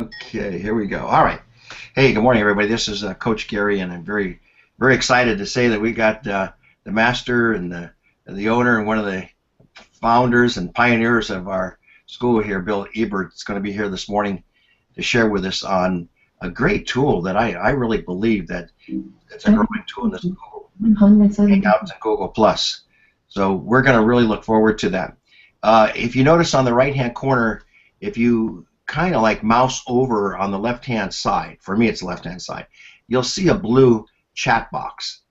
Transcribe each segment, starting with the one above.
Okay, here we go. All right. Hey, good morning, everybody. This is Coach Gary, and I'm very, very excited to say that we got the master and the owner and one of the founders and pioneers of our school here, Bill Ebert, is going to be here this morning to share with us on a great tool that I really believe that it's a growing tool in this Google Hangouts and Google Plus. So we're going to really look forward to that. If you notice on the right-hand corner, if you kind of like mouse over on the left-hand side, for me it's the left-hand side, you'll see a blue chat box.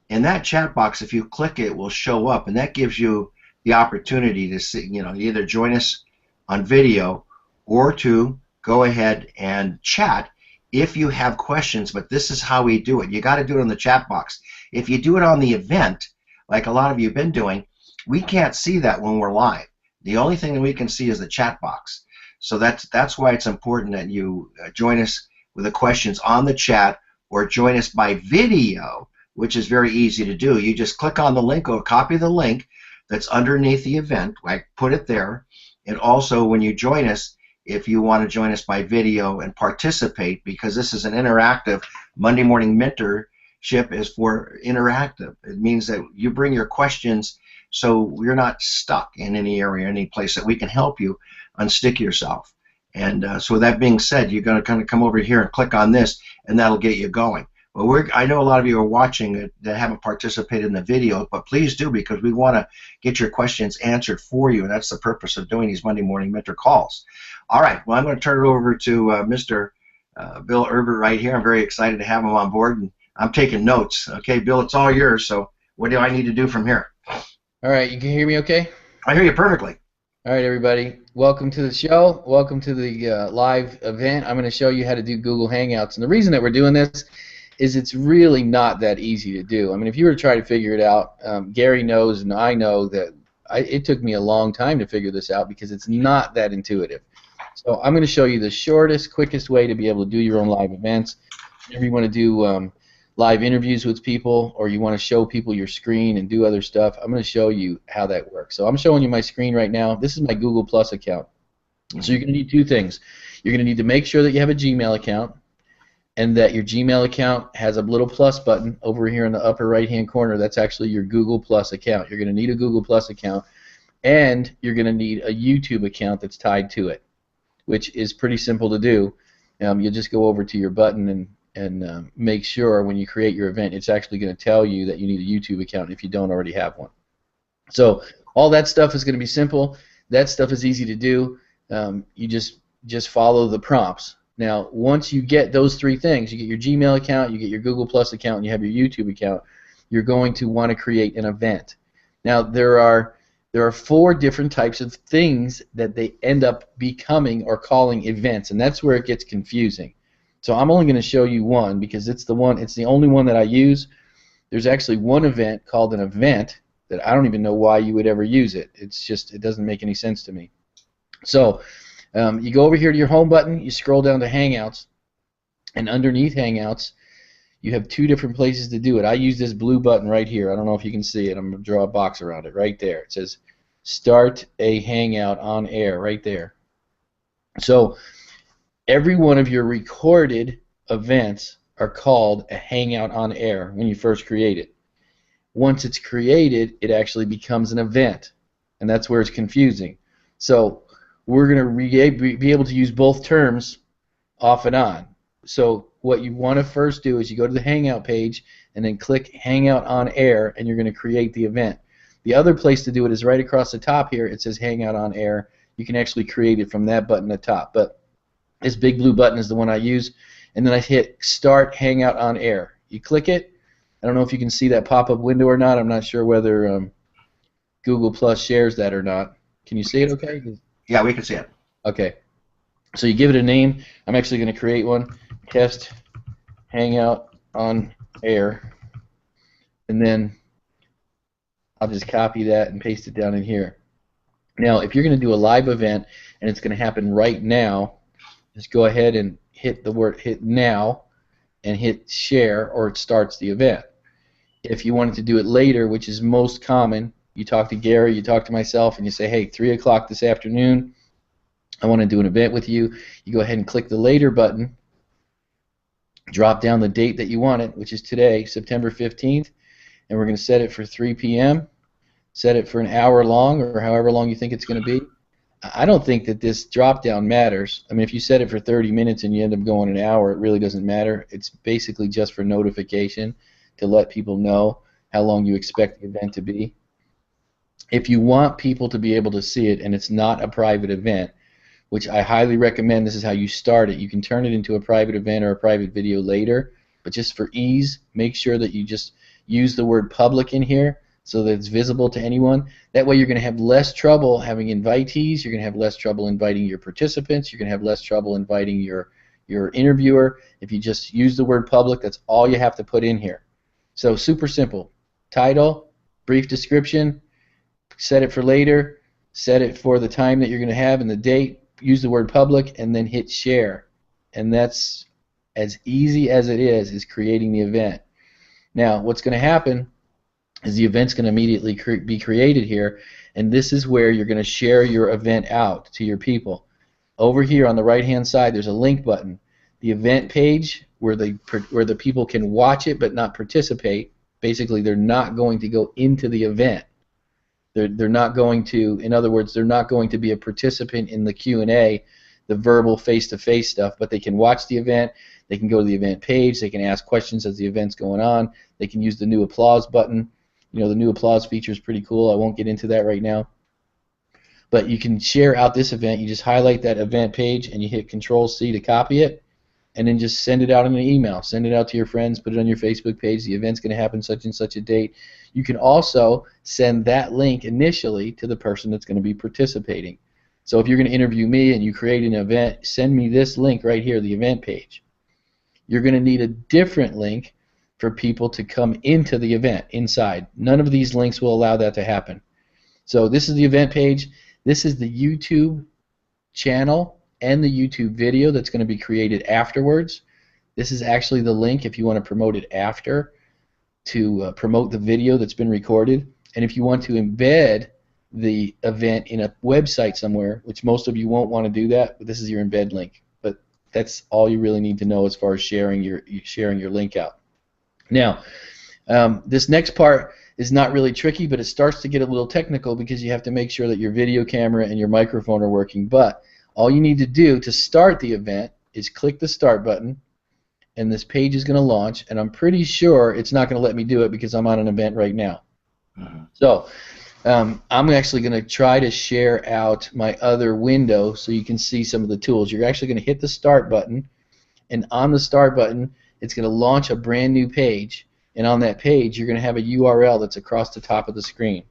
And that chat box, if you click it, will show up, and that gives you the opportunity to see, either join us on video or to go ahead and chat if you have questions. But this is how we do it. You got to do it on the chat box. If you do it on the event, like a lot of you have been doing, we can't see that when we're live. The only thing that we can see is the chat box. So that's why it's important that you join us with the questions on the chat, or join us by video, which is very easy to do. You just click on the link or copy the link that's underneath the event. I put it there. And also, when you join us, if you want to join us by video and participate, because this is an interactive Monday morning mentorship, is for interactive. It means that you bring your questions, so you're not stuck in any area, any place, that we can help you unstick yourself. And so with that being said, you're going to kind of come over here and click on this, and that'll get you going. Well, I know a lot of you are watching that haven't participated in the video, but please do, because we want to get your questions answered for you, and that's the purpose of doing these Monday morning mentor calls. All right, well, I'm going to turn it over to Mr. Bill Ebert right here. I'm very excited to have him on board, and I'm taking notes. Okay, Bill, it's all yours, so what do I need to do from here? All right, you can hear me okay? I hear you perfectly. All right, everybody. Welcome to the show. Welcome to the live event. I'm going to show you how to do Google Hangouts. And the reason that we're doing this is it's really not that easy to do. I mean, if you were to try to figure it out, Gary knows and I know that it took me a long time to figure this out, because it's not that intuitive. So I'm going to show you the shortest, quickest way to be able to do your own live events. If you want to do live interviews with people, or you want to show people your screen and do other stuff, I'm going to show you how that works. So I'm showing you my screen right now. This is my Google Plus account. So you're going to need two things. You're going to need to make sure that you have a Gmail account, and that your Gmail account has a little plus button over here in the upper right-hand corner. That's actually your Google Plus account. You're going to need a Google Plus account, and you're going to need a YouTube account that's tied to it, which is pretty simple to do. You'll just go over to your button and make sure when you create your event, it's actually going to tell you that you need a YouTube account if you don't already have one. So all that stuff is going to be simple. That stuff is easy to do. You just follow the prompts. Now, once you get those three things, you get your Gmail account, you get your Google Plus account, and you have your YouTube account, you're going to want to create an event. Now, there are 4 different types of things that they end up becoming or calling events, and that's where it gets confusing. So I'm only going to show you one, because it's the only one that I use. There's actually one event called an event that I don't even know why you would ever use it. It doesn't make any sense to me. So you go over here to your home button, you scroll down to Hangouts, and underneath Hangouts you have 2 different places to do it. I use this blue button right here. I don't know if you can see it. I'm going to draw a box around it right there. It says Start a Hangout on Air right there. So every one of your recorded events are called a Hangout on Air when you first create it. Once it's created, it actually becomes an event, and that's where it's confusing. So we're going to be able to use both terms off and on. So what you want to first do is you go to the Hangout page and then click Hangout on Air, and you're going to create the event. The other place to do it is right across the top here. It says Hangout on Air. You can actually create it from that button at the top. But this big blue button is the one I use, and then I hit Start Hangout on Air. You click it. I don't know if you can see that pop-up window or not. I'm not sure whether Google Plus shares that or not. Can you see it okay? Yeah, we can see it. Okay. So you give it a name. I'm actually going to create one. Test Hangout on Air. And then I'll just copy that and paste it down in here. Now, if you're going to do a live event and it's going to happen right now, just go ahead and hit now and hit share, or it starts the event. If you wanted to do it later, which is most common, you talk to Gary, you talk to myself, and you say, hey, 3 o'clock this afternoon, I want to do an event with you. You go ahead and click the later button, drop down the date that you want it, which is today, September 15th, and we're going to set it for 3 p.m. Set it for an hour long or however long you think it's going to be. I don't think that this drop down matters. I mean, if you set it for 30 minutes and you end up going an hour, it really doesn't matter. It's basically just for notification to let people know how long you expect the event to be. If you want people to be able to see it and it's not a private event, which I highly recommend, this is how you start it. You can turn it into a private event or a private video later, but just for ease, make sure that you just use the word public in here so that it's visible to anyone. That way you're going to have less trouble having invitees, you're going to have less trouble inviting your participants, you're going to have less trouble inviting your interviewer. If you just use the word public, that's all you have to put in here. So super simple. Title, brief description, set it for later, set it for the time that you're going to have and the date, use the word public, and then hit share. And that's as easy as it is creating the event. Now, what's going to happen is the event's going to immediately be created here, and this is where you're going to share your event out to your people. Over here on the right-hand side, there's a link button. The event page where the people can watch it but not participate. Basically, they're not going to go into the event. They're not going to, in other words, they're not going to be a participant in the Q&A, the verbal face-to-face stuff, but they can watch the event, they can go to the event page, they can ask questions as the event's going on, they can use the new applause button. You know, the new applause feature is pretty cool. I won't get into that right now. But you can share out this event. You just highlight that event page and you hit Control-C to copy it, and then just send it out in an email. Send it out to your friends, put it on your Facebook page. The event's going to happen such and such a date. You can also send that link initially to the person that's going to be participating. So if you're going to interview me and you create an event, send me this link right here, the event page. You're going to need a different link for people to come into the event inside. None of these links will allow that to happen. So this is the event page. This is the YouTube channel and the YouTube video that's going to be created afterwards. This is actually the link if you want to promote it after, to promote the video that's been recorded. And if you want to embed the event in a website somewhere, which most of you won't want to do that, but this is your embed link. But that's all you really need to know as far as sharing your link out. Now, this next part is not really tricky, but it starts to get a little technical because you have to make sure that your video camera and your microphone are working. But all you need to do to start the event is click the start button, and this page is going to launch, and I'm pretty sure it's not going to let me do it because I'm on an event right now. So I'm actually going to try to share out my other window so you can see some of the tools. You're actually going to hit the start button, and on the start button it's going to launch a brand new page, and on that page you're going to have a URL that's across the top of the screen.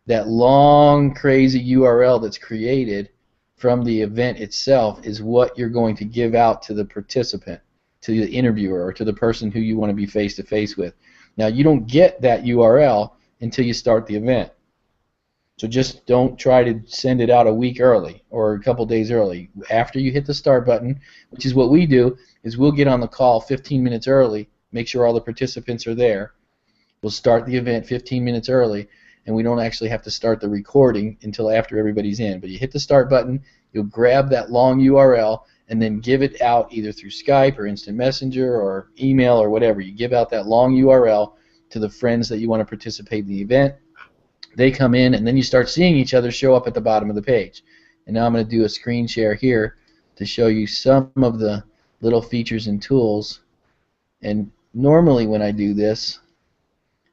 That long crazy URL that's created from the event itself is what you're going to give out to the participant, to the interviewer, or to the person who you want to be face-to-face with. Now, you don't get that URL until you start the event. So just don't try to send it out a week early or a couple days early. After you hit the start button, which is what we do, is we'll get on the call 15 minutes early, make sure all the participants are there. We'll start the event 15 minutes early, and we don't actually have to start the recording until after everybody's in. But you hit the start button, you'll grab that long URL, and then give it out either through Skype or Instant Messenger or email or whatever. You give out that long URL to the friends that you want to participate in the event. They come in, and then you start seeing each other show up at the bottom of the page. And now I'm going to do a screen share here to show you some of the little features and tools. And normally when I do this,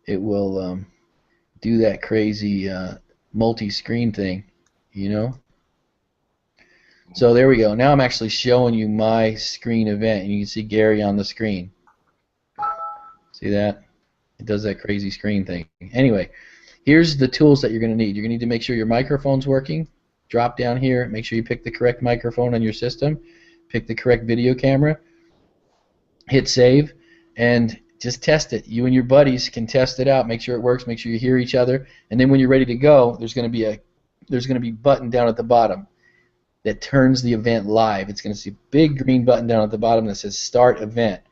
it will do that crazy multi-screen thing, you know. So there we go. Now I'm actually showing you my screen event, and you can see Gary on the screen. See that? It does that crazy screen thing. Anyway, here's the tools that you're going to need. You're going to need to make sure your microphone's working. Drop down here. Make sure you pick the correct microphone on your system. Pick the correct video camera. Hit save, and just test it. You and your buddies can test it out. Make sure it works. Make sure you hear each other. And then when you're ready to go, there's going to be a button down at the bottom that turns the event live. It's going to see a big green button down at the bottom that says Start Event.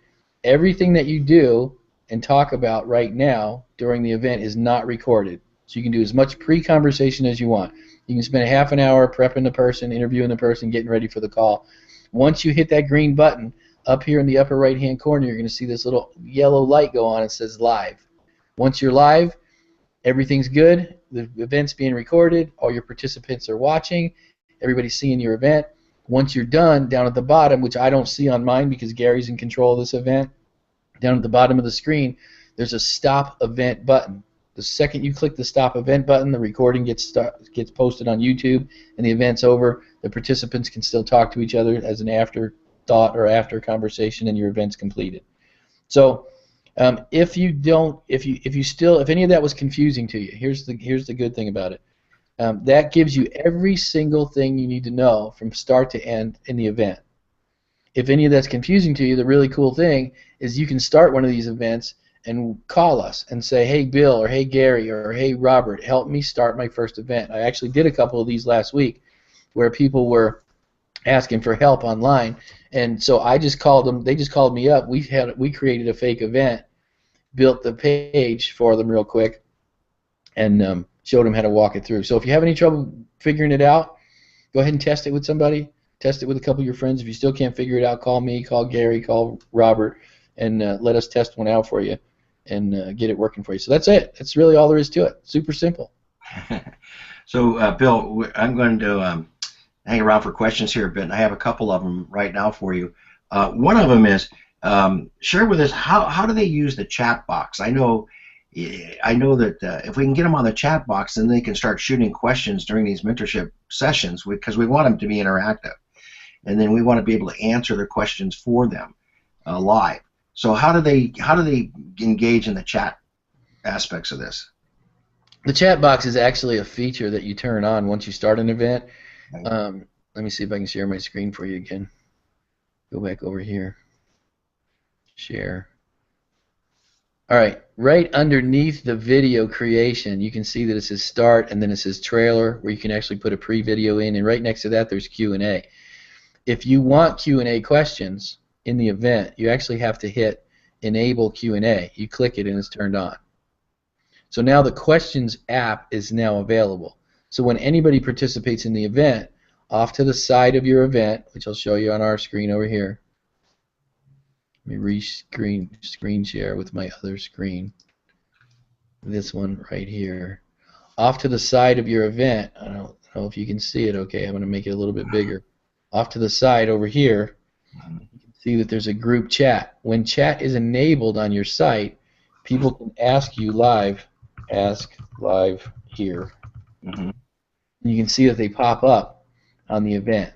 Everything that you do and talk about right now during the event is not recorded. So you can do as much pre-conversation as you want. You can spend a half an hour prepping the person, interviewing the person, getting ready for the call. Once you hit that green button, up here in the upper right-hand corner, you're going to see this little yellow light go on. It says live. Once you're live, everything's good. The event's being recorded. All your participants are watching. Everybody's seeing your event. Once you're done, down at the bottom, which I don't see on mine because Gary's in control of this event, down at the bottom of the screen, there's a stop event button. The second you click the stop event button, the recording gets posted on YouTube, and the event's over. The participants can still talk to each other as an afterthought or after conversation, and your event's completed. So if any of that was confusing to you, here's the good thing about it. That gives you every single thing you need to know from start to end in the event. If any of that's confusing to you, the really cool thing is you can start one of these events and call us and say, hey Bill, or hey Gary, or hey Robert, help me start my first event. I actually did a couple of these last week where people were asking for help online, and so I just called them. They just called me up. We created a fake event, built the page for them real quick, and showed them how to walk it through. So if you have any trouble figuring it out, go ahead and test it with somebody. Test it with a couple of your friends. If you still can't figure it out, call me, call Gary, call Robert, and let us test one out for you and get it working for you. So that's it. That's really all there is to it. Super simple. So, Bill, I'm going to hang around for questions here a bit, and I have a couple of them right now for you. One of them is, share with us, how do they use the chat box? I know that if we can get them on the chat box, then they can start shooting questions during these mentorship sessions, because we want them to be interactive, and then we want to be able to answer their questions for them live. So how do they engage in the chat aspects of this? The chat box is actually a feature that you turn on once you start an event. Let me see if I can share my screen for you again. Go back over here. Share. All right, right underneath the video creation, you can see that it says start, and then it says trailer, where you can actually put a pre-video in, and right next to that there's Q&A. If you want Q&A questions in the event, you actually have to hit enable Q&A. You click it and it's turned on. So now the questions app is now available. So when anybody participates in the event, off to the side of your event, which I'll show you on our screen over here. Let me screen share with my other screen. This one right here. Off to the side of your event, I don't know if you can see it okay, I'm going to make it a little bit bigger. Off to the side over here, you can see that there's a group chat. When chat is enabled on your site, people can ask you live, ask live here. And you can see that they pop up on the event.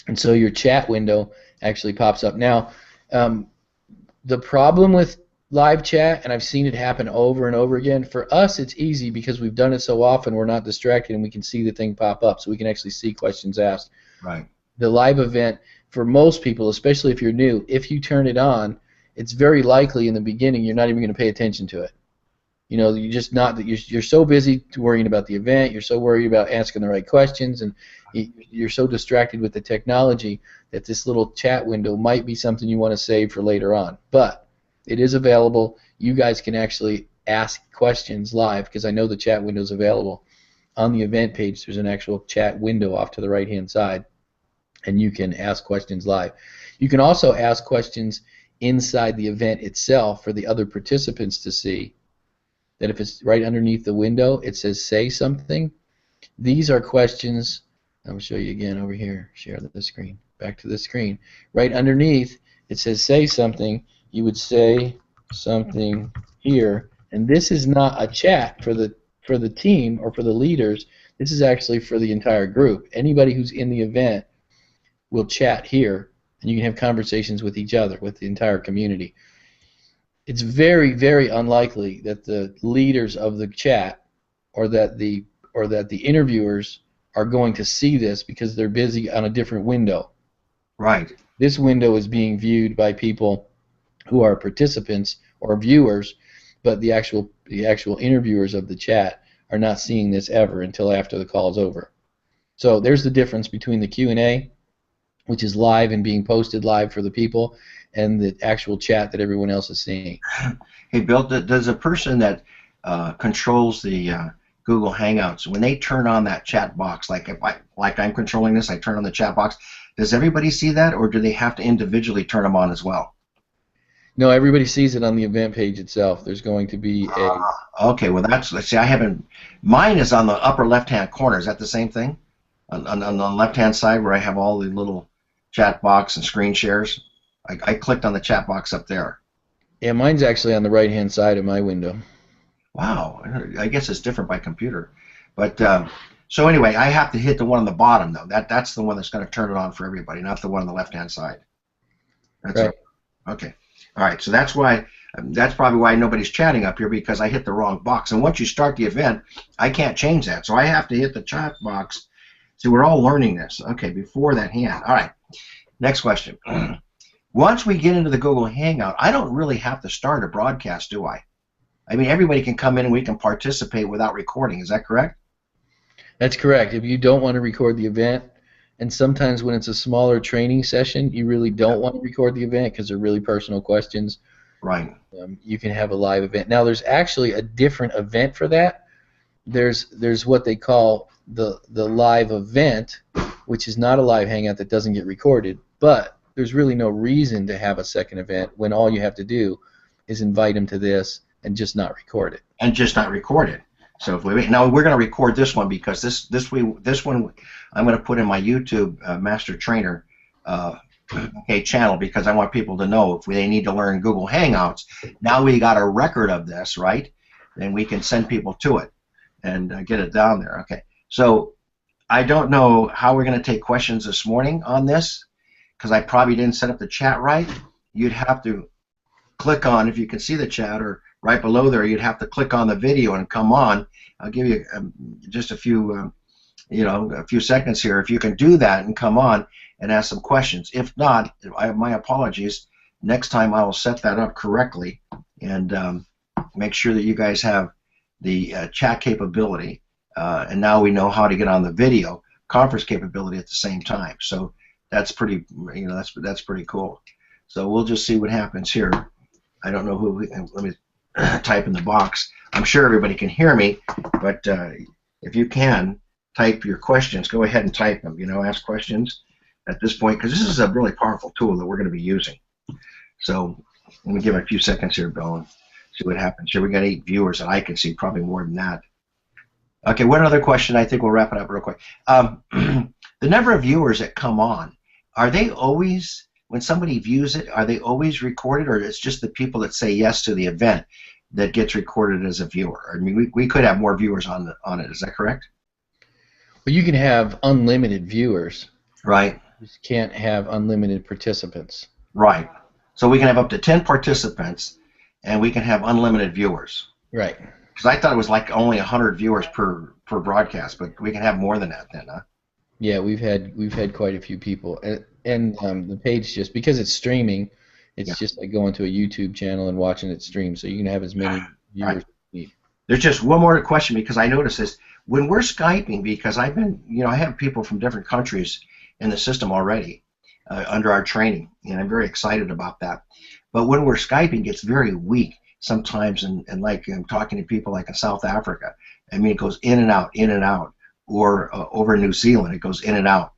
And so your chat window actually pops up. Now, the problem with live chat, and I've seen it happen over and over again, for us it's easy because we've done it so often we're not distracted and we can see the thing pop up, so we can actually see questions asked. Right. The live event, for most people, especially if you're new, if you turn it on, it's very likely in the beginning you're not even going to pay attention to it. You know, you're so busy worrying about the event, you're so worried about asking the right questions, and you're so distracted with the technology that this little chat window might be something you want to save for later on. But it is available. You guys can actually ask questions live, because I know the chat window is available. On the event page, there's an actual chat window off to the right-hand side, and you can ask questions live. You can also ask questions inside the event itself for the other participants to see. That if it's right underneath the window, it says say something. These are questions. I'll show you again over here. Share the screen. Back to the screen. Right underneath, it says say something. You would say something here, and this is not a chat for the team or for the leaders. This is actually for the entire group. Anybody who's in the event will chat here, and you can have conversations with each other, with the entire community. It's very, very unlikely that the leaders of the chat or that the interviewers are going to see this because they're busy on a different window. Right. This window is being viewed by people who are participants or viewers, but the actual interviewers of the chat are not seeing this ever until after the call is over. So there's the difference between the Q&A, which is live and being posted live for the people, and the actual chat that everyone else is seeing. Hey, Bill, does a person that controls the Google Hangouts, when they turn on that chat box, like if I'm controlling this, I turn on the chat box. Does everybody see that, or do they have to individually turn them on as well? No, everybody sees it on the event page itself. There's going to be a. Okay, well let's see. I haven't. Mine is on the upper left-hand corner. Is that the same thing? On the left-hand side where I have all the little chat box and screen shares. I clicked on the chat box up there. Yeah, mine's actually on the right-hand side of my window. Wow, I guess it's different by computer. But so anyway, I have to hit the one on the bottom though. That's the one that's going to turn it on for everybody, not the one on the left-hand side. That's right. Okay. All right. So that's why. That's probably why nobody's chatting up here, because I hit the wrong box. And once you start the event, I can't change that. So I have to hit the chat box. See, we're all learning this. Okay. Before that hand. All right. Next question. Once we get into the Google Hangout, I don't really have to start a broadcast, do I? I mean, everybody can come in and we can participate without recording. Is that correct? That's correct. If you don't want to record the event, and sometimes when it's a smaller training session, you really don't want to record the event because they're really personal questions. Right. You can have a live event. Now, there's actually a different event for that. There's what they call the live event, which is not a live hangout that doesn't get recorded, but there's really no reason to have a second event when all you have to do is invite them to this and just not record it. And just not record it. So if we now we're going to record this one because this one I'm going to put in my YouTube Master Trainer channel, because I want people to know if they need to learn Google Hangouts. Now we got a record of this, right? Then we can send people to it and get it down there. Okay. So I don't know how we're going to take questions this morning on this, because I probably didn't set up the chat right. You'd have to click on, if you can see the chat, or right below there, you'd have to click on the video and come on. I'll give you just a few, a few seconds here. If you can do that and come on and ask some questions. If not, my apologies. Next time I will set that up correctly and make sure that you guys have the chat capability. And now we know how to get on the video conference capability at the same time. So that's pretty, that's pretty cool. So we'll just see what happens here. I don't know who. Let me type in the box. I'm sure everybody can hear me, but if you can type your questions, go ahead and type them. Ask questions at this point, because this is a really powerful tool that we're going to be using. So let me give it a few seconds here, Bill, and see what happens. Here we got 8 viewers, and I can see probably more than that. Okay, one other question. I think we'll wrap it up real quick. The number of viewers that come on, are they always, when somebody views it, are they always recorded, or it's just the people that say yes to the event that gets recorded as a viewer? I mean, we could have more viewers on it. Is that correct? Well, you can have unlimited viewers. Right. You just can't have unlimited participants. Right. So we can have up to 10 participants, and we can have unlimited viewers. Right. Because I thought it was like only 100 viewers per broadcast, but we can have more than that then, huh? Yeah, we've had quite a few people, and the page, just because it's streaming, it's just like going to a YouTube channel and watching it stream, so you can have as many viewers as you need. There's just one more question, because I noticed this when we're Skyping, because I've been, I have people from different countries in the system already under our training, and I'm very excited about that. But when we're Skyping, it's very weak sometimes, and like I'm talking to people like in South Africa. I mean, it goes in and out, or over New Zealand, it goes in and out.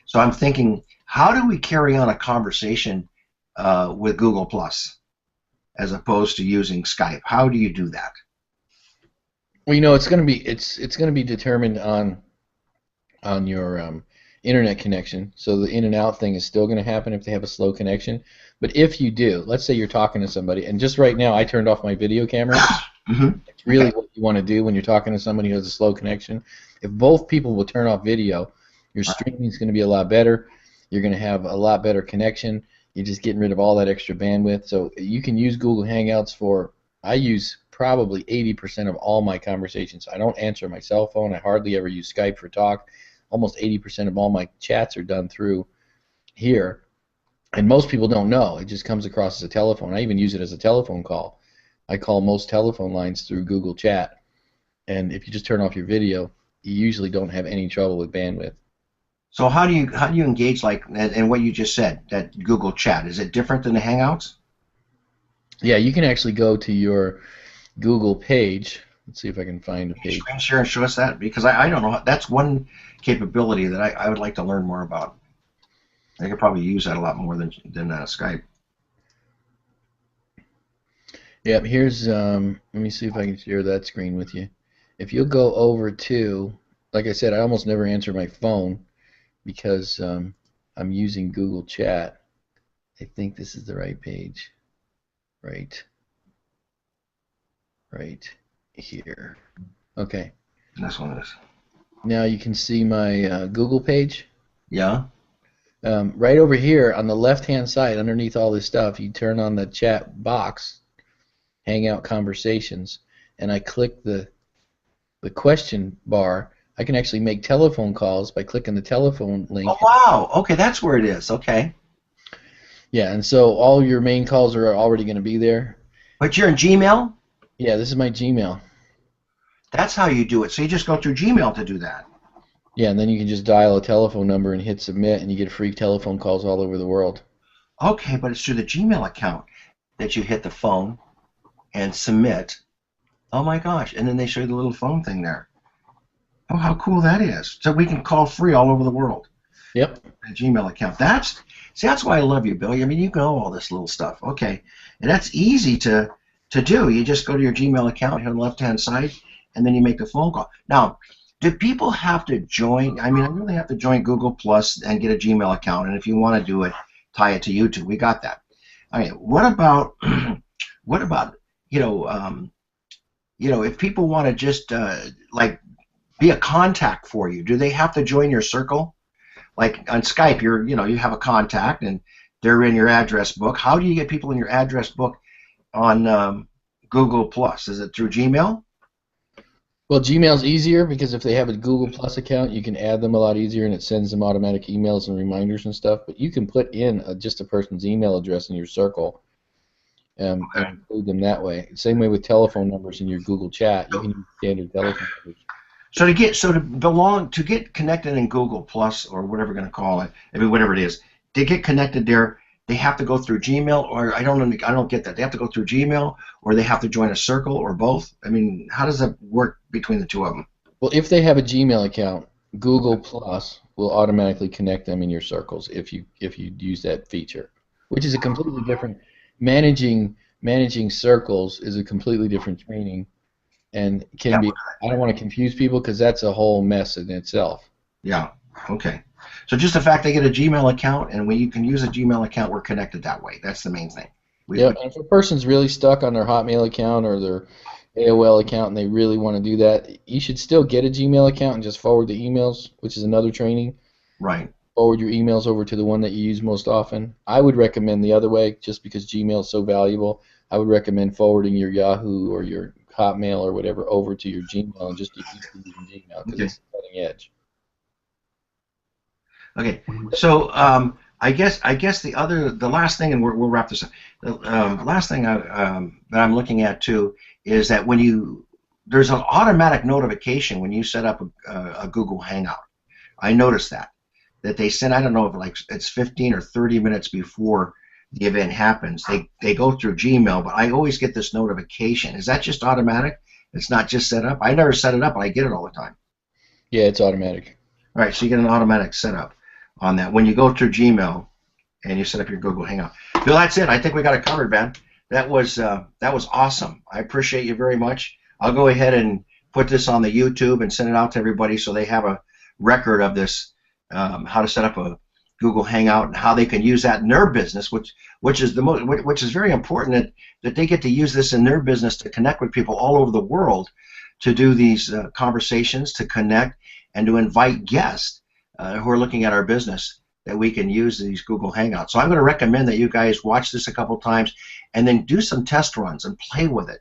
So I'm thinking, how do we carry on a conversation with Google Plus as opposed to using Skype? How do you do that? Well, it's going to be determined on your internet connection. So the in and out thing is still going to happen if they have a slow connection. But if you do, let's say you're talking to somebody, and just right now I turned off my video camera. It's really what you want to do when you're talking to somebody who has a slow connection. If both people will turn off video, your streaming is going to be a lot better. You're going to have a lot better connection. You're just getting rid of all that extra bandwidth. So you can use Google Hangouts for, I use probably 80% of all my conversations. I don't answer my cell phone. I hardly ever use Skype for talk. Almost 80% of all my chats are done through here. And most people don't know. It just comes across as a telephone. I even use it as a telephone call. I call most telephone lines through Google Chat. And if you just turn off your video, you usually don't have any trouble with bandwidth. So how do you engage, like, and what you just said, that Google Chat? Is it different than the Hangouts? Yeah, you can actually go to your Google page, Let's see if I can find a Can you page. screen share and show us that? Because I don't know. That's one capability that I would like to learn more about. I could probably use that a lot more than Skype. Yeah, here's let me see if I can share that screen with you. If you'll go over to, like I said, I almost never answer my phone because I'm using Google Chat. I think this is the right page. Right here. Okay. This one is. Now you can see my Google page. Yeah. Right over here on the left-hand side, underneath all this stuff, you turn on the chat box, Hangout Conversations, and I click the question bar. I can actually make telephone calls by clicking the telephone link. Oh wow. Okay, that's where it is. Okay. Yeah, and so all your main calls are already going to be there. But you're in Gmail? Yeah, this is my Gmail. That's how you do it. So you just go through Gmail to do that. Yeah, and then you can just dial a telephone number and hit submit, and you get free telephone calls all over the world. Okay, but it's through the Gmail account that you hit the phone and submit. Oh my gosh. And then they show you the little phone thing there. Oh, how cool that is. So we can call free all over the world. Yep. A Gmail account. That's why I love you, Bill. I mean, you know all this little stuff. Okay. And that's easy to do. You just go to your Gmail account here on the left-hand side, and then you make the phone call. Now, do people have to join? I mean, I really have to join Google Plus and get a Gmail account. And if you want to do it, tie it to YouTube. We got that. All right. What about if people want to just like be a contact for you, do they have to join your circle? Like on Skype, you have a contact and they're in your address book. How do you get people in your address book on Google Plus? Is it through Gmail? Well, Gmail's easier because if they have a Google Plus account, you can add them a lot easier, and it sends them automatic emails and reminders and stuff. But you can put in just a person's email address in your circle and include them that way. Same way with telephone numbers in your Google Chat. You can use standard telephone numbers. To get connected in Google Plus or whatever we're going to call it, I mean whatever it is, to get connected there, they have to go through Gmail, or I don't get that. They have to go through Gmail, or they have to join a circle, or both. I mean, how does that work between the two of them? Well, if they have a Gmail account, Google Plus will automatically connect them in your circles if you use that feature, which is a completely different. Managing circles is a completely different training, and can be. I don't want to confuse people because that's a whole mess in itself. Yeah. Okay. So just the fact they get a Gmail account, and when you can use a Gmail account, we're connected that way. That's the main thing. And if a person's really stuck on their Hotmail account or their AOL account and they really want to do that, you should still get a Gmail account and just forward the emails, which is another training. Right. Forward your emails over to the one that you use most often. I would recommend the other way, just because Gmail is so valuable. I would recommend forwarding your Yahoo or your Hotmail or whatever over to your Gmail and just keep using Gmail because it's the cutting edge. Okay, so I guess the last thing, and we'll wrap this up. The last thing that I'm looking at too is that there's an automatic notification when you set up a Google Hangout. I noticed that they send, I don't know if it's 15 or 30 minutes before the event happens. They go through Gmail, but I always get this notification. Is that just automatic? It's not just set up? I never set it up, but I get it all the time. Yeah, it's automatic. All right, so you get an automatic setup on that when you go through Gmail and you set up your Google Hangout. Bill, that's it. I think we got it covered, man. That was awesome. I appreciate you very much. I'll go ahead and put this on the YouTube and send it out to everybody so they have a record of this, how to set up a Google Hangout and how they can use that in their business, which is very important that they get to use this in their business to connect with people all over the world, to do these conversations, to connect, and to invite guests who are looking at our business, that we can use these Google Hangouts. So I'm going to recommend that you guys watch this a couple times and then do some test runs and play with it,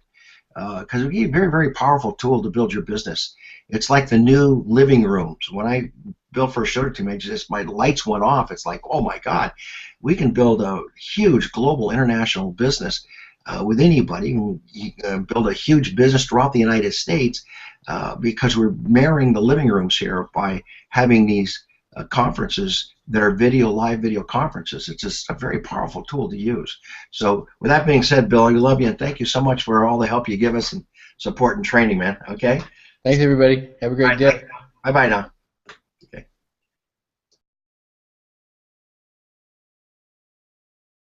because it will be a very, very powerful tool to build your business. It's like the new living rooms. When Bill first showed it to me, my lights went off. It's like, oh my God, we can build a huge global international business with anybody. Build a huge business throughout the United States because we're marrying the living rooms here by having these conferences that are live video conferences. It's just a very powerful tool to use. So with that being said, Bill, I love you and thank you so much for all the help you give us and support and training, man. Okay. Thanks, everybody. Have a All great right. day. Bye bye now.